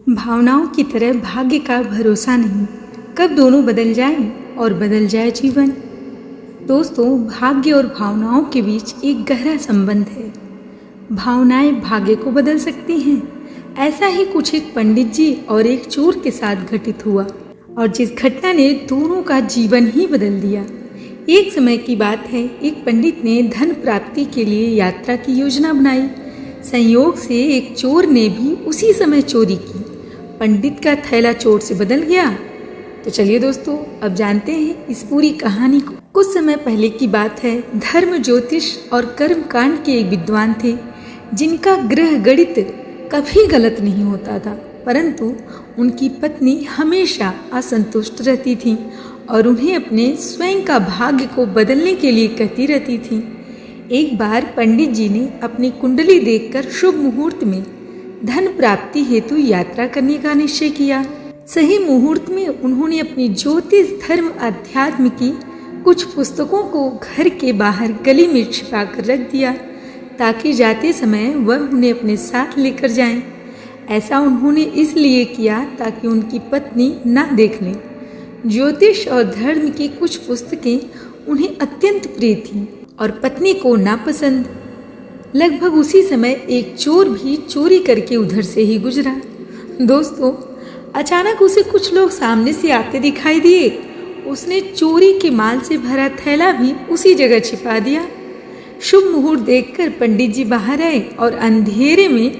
भावनाओं की तरह भाग्य का भरोसा नहीं, कब दोनों बदल जाएं और बदल जाए जीवन। दोस्तों, भाग्य और भावनाओं के बीच एक गहरा संबंध है। भावनाएं भाग्य को बदल सकती हैं। ऐसा ही कुछ एक पंडित जी और एक चोर के साथ घटित हुआ, और जिस घटना ने दोनों का जीवन ही बदल दिया। एक समय की बात है, एक पंडित ने धन प्राप्ति के लिए यात्रा की योजना बनाई। संयोग से एक चोर ने भी उसी समय चोरी की। पंडित का थैला चोर से बदल गया। तो चलिए दोस्तों, अब जानते हैं इस पूरी कहानी को। कुछ समय पहले की बात है। धर्म, ज्योतिष और कर्म कांड के एक विद्वान थे, जिनका ग्रह गणित कभी गलत नहीं होता था, परंतु उनकी पत्नी हमेशा असंतुष्ट रहती थी और उन्हें अपने स्वयं का भाग्य को बदलने के लिए कहती रहती थी। एक बार पंडित जी ने अपनी कुंडली देखकर शुभ मुहूर्त में धन प्राप्ति हेतु यात्रा करने का निश्चय किया। सही मुहूर्त में उन्होंने अपनी ज्योतिष, धर्म, अध्यात्म की कुछ पुस्तकों को घर के बाहर गली में छिपा कर रख दिया, ताकि जाते समय वह उन्हें अपने साथ लेकर जाएं। ऐसा उन्होंने इसलिए किया ताकि उनकी पत्नी ना देख लें। ज्योतिष और धर्म की कुछ पुस्तकें उन्हें अत्यंत प्रिय थीं और पत्नी को नापसंद। लगभग उसी समय एक चोर भी चोरी करके उधर से ही गुजरा। दोस्तों, अचानक उसे कुछ लोग सामने से आते दिखाई दिए। उसने चोरी के माल से भरा थैला भी उसी जगह छिपा दिया। शुभ मुहूर्त देखकर पंडित जी बाहर आए और अंधेरे में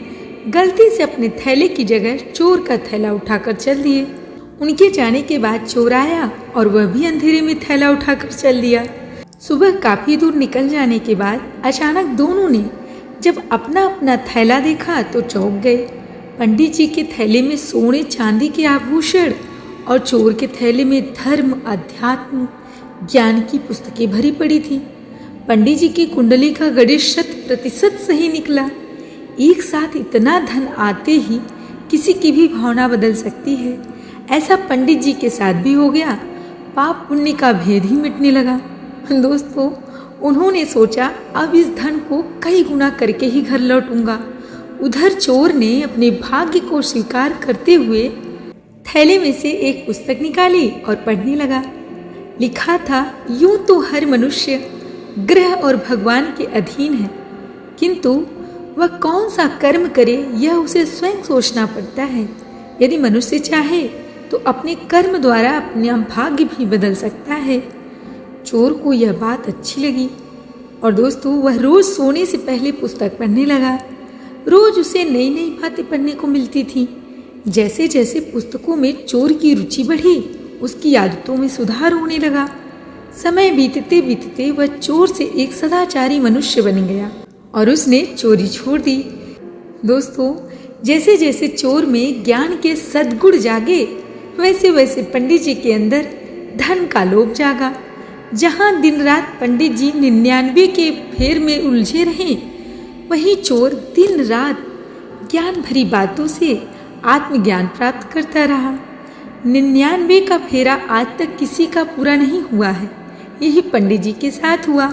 गलती से अपने थैले की जगह चोर का थैला उठाकर चल दिए। उनके जाने के बाद चोर आया और वह भी अंधेरे में थैला उठाकर चल दिया। सुबह काफी दूर निकल जाने के बाद अचानक दोनों ने जब अपना अपना थैला देखा तो चौंक गए। पंडित जी के थैले में सोने चांदी के आभूषण और चोर के थैले में धर्म, अध्यात्म, ज्ञान की पुस्तकें भरी पड़ी थी। पंडित जी की कुंडली का गणित 100% सही निकला। एक साथ इतना धन आते ही किसी की भी भावना बदल सकती है। ऐसा पंडित जी के साथ भी हो गया। पाप पुण्य का भेद ही मिटने लगा। दोस्तों, उन्होंने सोचा अब इस धन को कई गुना करके ही घर लौटूंगा। उधर चोर ने अपने भाग्य को स्वीकार करते हुए थैले में से एक पुस्तक निकाली और पढ़ने लगा। लिखा था, यूं तो हर मनुष्य ग्रह और भगवान के अधीन है, किंतु वह कौन सा कर्म करे यह उसे स्वयं सोचना पड़ता है। यदि मनुष्य चाहे तो अपने कर्म द्वारा अपना भाग्य भी बदल सकता है। चोर को यह बात अच्छी लगी और दोस्तों, वह रोज सोने से पहले पुस्तक पढ़ने लगा। रोज उसे नई नई बातें पढ़ने को मिलती थी। जैसे जैसे पुस्तकों में चोर की रुचि बढ़ी, उसकी आदतों में सुधार होने लगा। समय बीतते बीतते वह चोर से एक सदाचारी मनुष्य बन गया और उसने चोरी छोड़ दी। दोस्तों, जैसे जैसे चोर में ज्ञान के सद्गुण जागे, वैसे वैसे पंडित जी के अंदर धन का लोभ जागा। जहाँ दिन रात पंडित जी 99 के फेर में उलझे रहे, वहीं चोर दिन रात ज्ञान भरी बातों से आत्मज्ञान प्राप्त करता रहा। 99 का फेरा आज तक किसी का पूरा नहीं हुआ है। यही पंडित जी के साथ हुआ।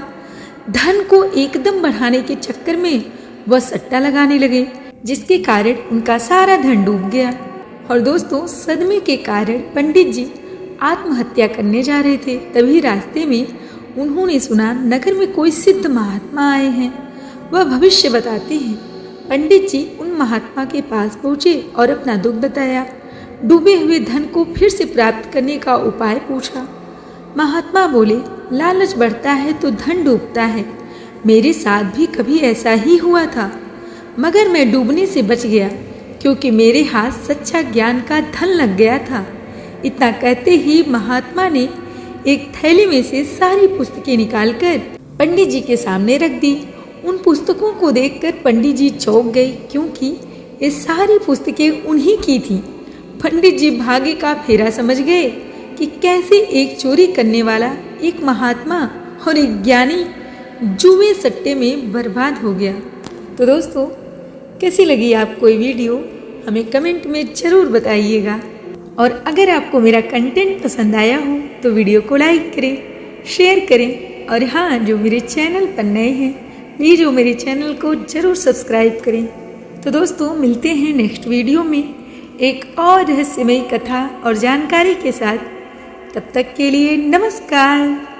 धन को एकदम बढ़ाने के चक्कर में वह सट्टा लगाने लगे, जिसके कारण उनका सारा धन डूब गया। और दोस्तों, सदमे के कारण पंडित जी आत्महत्या करने जा रहे थे। तभी रास्ते में उन्होंने सुना नगर में कोई सिद्ध महात्मा आए हैं, वह भविष्य बताते हैं। पंडित जी उन महात्मा के पास पहुँचे और अपना दुख बताया। डूबे हुए धन को फिर से प्राप्त करने का उपाय पूछा। महात्मा बोले, लालच बढ़ता है तो धन डूबता है। मेरे साथ भी कभी ऐसा ही हुआ था, मगर मैं डूबने से बच गया क्योंकि मेरे हाथ सच्चा ज्ञान का धन लग गया था। इतना कहते ही महात्मा ने एक थैले में से सारी पुस्तकें निकालकर पंडित जी के सामने रख दी। उन पुस्तकों को देखकर पंडित जी चौंक गए, क्योंकि ये सारी पुस्तकें उन्हीं की थीं। पंडित जी भाग्य का फेरा समझ गए कि कैसे एक चोरी करने वाला, एक महात्मा और एक ज्ञानी जुए सट्टे में बर्बाद हो गया। तो दोस्तों, कैसी लगी आपको ये वीडियो, हमें कमेंट में ज़रूर बताइएगा। और अगर आपको मेरा कंटेंट पसंद आया हो तो वीडियो को लाइक करें, शेयर करें, और हाँ, जो मेरे चैनल पर नए हैं प्लीज़ मेरे चैनल को ज़रूर सब्सक्राइब करें। तो दोस्तों, मिलते हैं नेक्स्ट वीडियो में एक और रहस्यमयी कथा और जानकारी के साथ। तब तक के लिए नमस्कार।